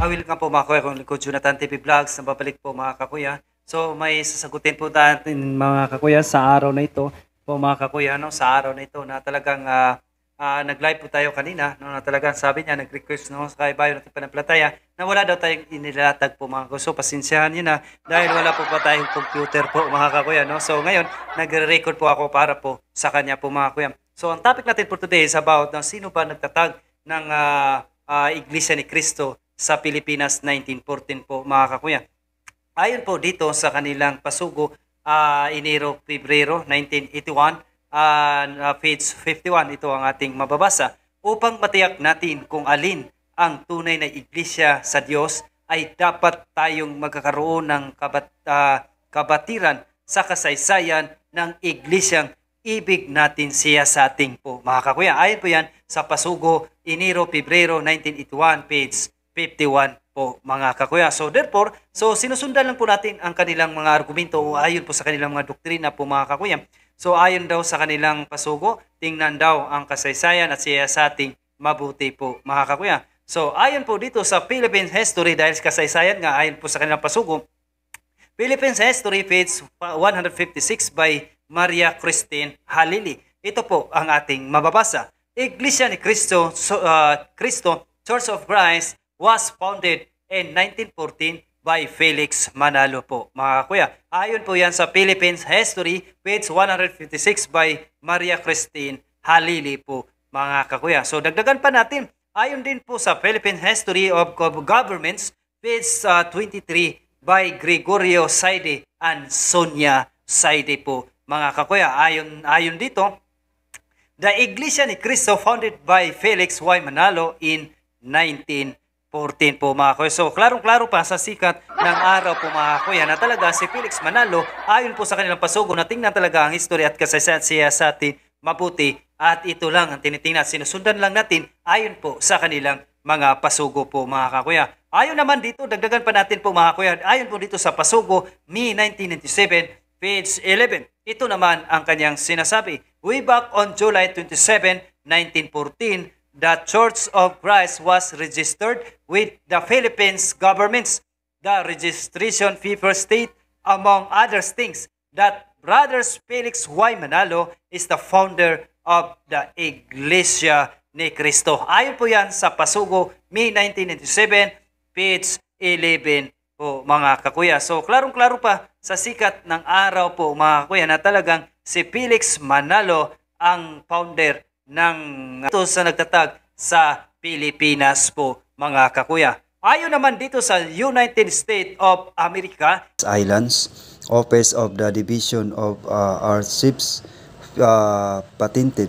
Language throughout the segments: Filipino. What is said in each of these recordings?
Welcome po mga kuya, kung likod Jonathan TV Vlogs, nababalik po mga kakuya. So may sasagutin po natin mga kakuya sa araw na ito po mga kakuya, no? Sa araw na ito na talagang nag-live po tayo kanina, no? Na talagang sabi niya, nag-request no, sa kaibayo natin panagplataya na wala daw tayong inilatag po mga kuya. So pasensyahan niyo na dahil wala po pa tayong computer po mga kakuya. No? So ngayon, nagre-record po ako para po sa kanya po mga kuya. So ang topic natin for today is about sino ba nagtatag ng Iglesia ni Cristo sa Pilipinas 1914 po mga kakuya. Ayon po dito sa kanilang pasugo, Enero, Pebrero 1981, page 51, ito ang ating mababasa. Upang matiyak natin kung alin ang tunay na iglesia sa Diyos, ay dapat tayong magkakaroon ng kabatiran sa kasaysayan ng iglesyang ibig natin siya sa ating po mga kakuya. Ayon po yan sa pasugo, Enero, Pebrero 1981, page 51 po mga kakuya. So therefore, sinusundan lang po natin ang kanilang mga argumento o ayon po sa kanilang mga doktrina po mga kakuya. So ayon daw sa kanilang pasugo, tingnan daw ang kasaysayan at siya sa ating mabuti po mga kakuya. So ayon po dito sa Philippine History, dahil kasaysayan nga ayon po sa kanilang pasugo, Philippine History page 156 by Maria Christine Halili. Ito po ang ating mababasa. Iglesia ni Cristo, Church of Christ was founded in 1914 by Felix Manalo po mga kuya. Ayon po yan sa Philippines History, page 156 by Maria Christine Halili po mga kakuya. So dagdagan pa natin, ayon din po sa Philippine History of Governments, page 23 by Gregorio Saide and Sonia Saide po mga kakuya. Ayon dito, the Iglesia ni Cristo founded by Felix Y. Manalo in 1914 po mga kuya. So klarong-klaro pa sa sikat ng araw po mga kuya na talaga si Felix Manalo, ayon po sa kanilang pasugo, na tingnan talaga ang history at kasaysayan siya sa atin mabuti, at ito lang ang tinitingnan, sinusundan lang natin ayon po sa kanilang mga pasugo po mga kakuya. Ayon naman dito, dagdagan pa natin po mga kuya, ayon po dito sa pasugo, May 1997, page 11. Ito naman ang kanyang sinasabi. Way back on July 27, 1914, the Church of Christ was registered with the Philippines governments. The registration paper state, among other things, that Brother Felix Y. Manalo is the founder of the Iglesia ni Cristo. Ayon po yan sa pasugo, May 1997, page 11 po mga kakuya. So klarong-klaro pa sa sikat ng araw po mga kakuya na talagang si Felix Manalo ang founder ng ito sa nagtatag sa Pilipinas po mga kakuya. Ayon naman dito sa United States of America Islands, Office of the Division of Archives, Patented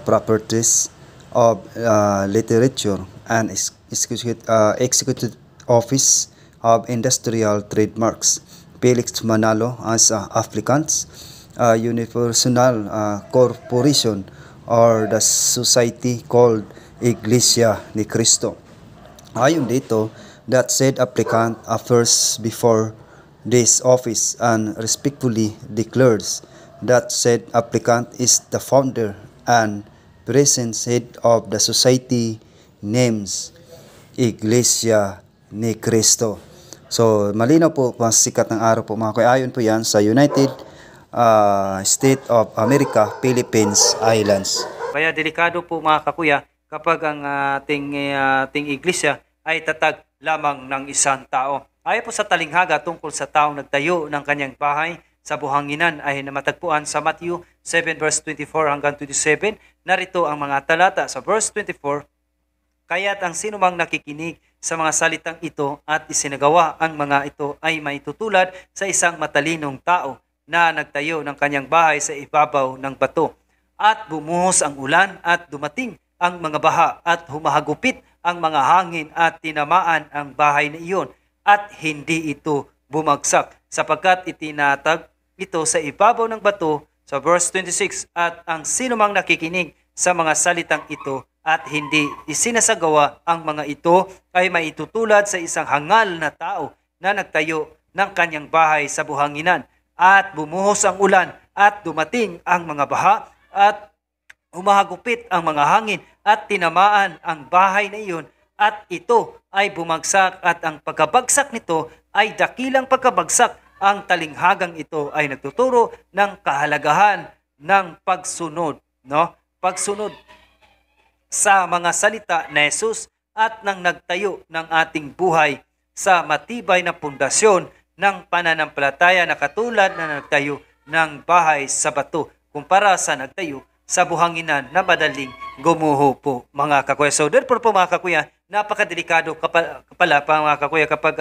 Properties of Literature and Executive Office of Industrial Trademarks, Felix Manalo as applicants, Universal Corporation or the society called Iglesia ni Cristo. Ayon dito, that said applicant affers before this office and respectfully declares that said applicant is the founder and present head of the society names Iglesia ni Cristo. So malinaw po ang sikat ng araw po mga kuya. Ayon po yan sa United States of America, Philippines Islands. Kaya delikado po mga kakuya kapag ang ating iglesia ay tatag lamang ng isang tao. Ayon po sa talinghaga tungkol sa taong nagtayo ng kanyang bahay sa buhanginan ay namatagpuan sa Matthew 7 verse 24 hanggang 27. Narito ang mga talata sa verse 24. Kaya't ang sinumang nakikinig sa mga salitang ito at isinagawa ang mga ito ay maitutulad sa isang matalinong tao na nagtayo ng kanyang bahay sa ibabaw ng bato. At bumuhos ang ulan at dumating ang mga baha at humahagupit ang mga hangin at tinamaan ang bahay na iyon at hindi ito bumagsak sapagkat itinatag ito sa ibabaw ng bato sa verse 26. At ang sinumang nakikinig sa mga salitang ito at hindi isinasagawa ang mga ito ay maitutulad sa isang hangal na tao na nagtayo ng kanyang bahay sa buhanginan. At bumuhos ang ulan at dumating ang mga baha at humahagupit ang mga hangin at tinamaan ang bahay na iyon at ito ay bumagsak at ang pagkabagsak nito ay dakilang pagkabagsak. Ang talinghagang ito ay nagtuturo ng kahalagahan ng pagsunod, no? Pagsunod sa mga salita ni Jesus at nang nagtayo ng ating buhay sa matibay na pundasyon ng pananampalataya na katulad na nagtayo ng bahay sa bato kumpara sa nagtayo sa buhanginan na madaling gumuho po mga kakuya. So therefore po mga kakuya, napakadelikado pala pa mga kakuya kapag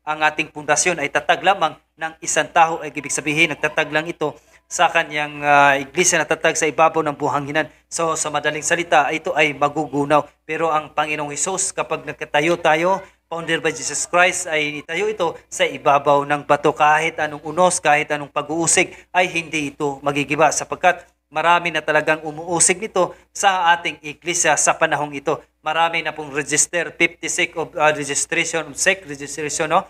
ang ating pundasyon ay tatag lamang ng isang tao, ay ibig sabihin nagtatag lang ito sa kanyang iglesia na tatag sa ibabaw ng buhanginan. So sa madaling salita, ito ay magugunaw. Pero ang Panginoong Hesus, kapag nagkatayo tayo, founded by Jesus Christ, ay itayo ito sa ibabaw ng bato. Kahit anong unos, kahit anong pag-uusig, ay hindi ito magigiba sapagkat marami na talagang umuusig nito sa ating iglesia sa panahong ito. Marami na pong register, 56 of registration, sect registration, no?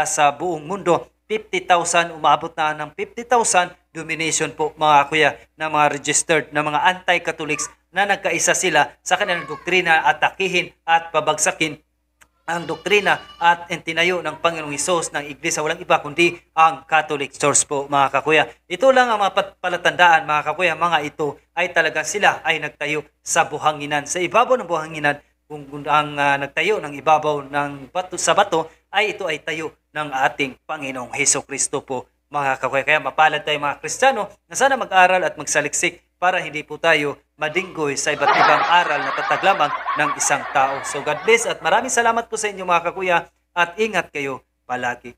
Sa buong mundo. 50,000, umabot na ng 50,000 domination po mga kuya na mga registered na mga anti-Catholics na nagkaisa sila sa kanilang doktrina at atakihin at pabagsakin ang doktrina at tinayo ng Panginoong Hesus ng iglesia, walang iba kundi ang Catholic Church po mga kakuya. Ito lang ang mga palatandaan mga kakuya, mga ito ay talagang sila ay nagtayo sa buhanginan. Sa ibabaw ng buhanginan, kung ang nagtayo ng ibabaw ng bato, sa bato, ay ito ay tayo ng ating Panginoong Hesukristo po mga kakuya. Kaya mapalad tayo mga Kristiyano na sana mag-aral at magsaliksik para hindi po tayo madinggoy sa iba't ibang aral na tatag lamang ng isang tao. So God bless at maraming salamat po sa inyo mga kakuya at ingat kayo palagi.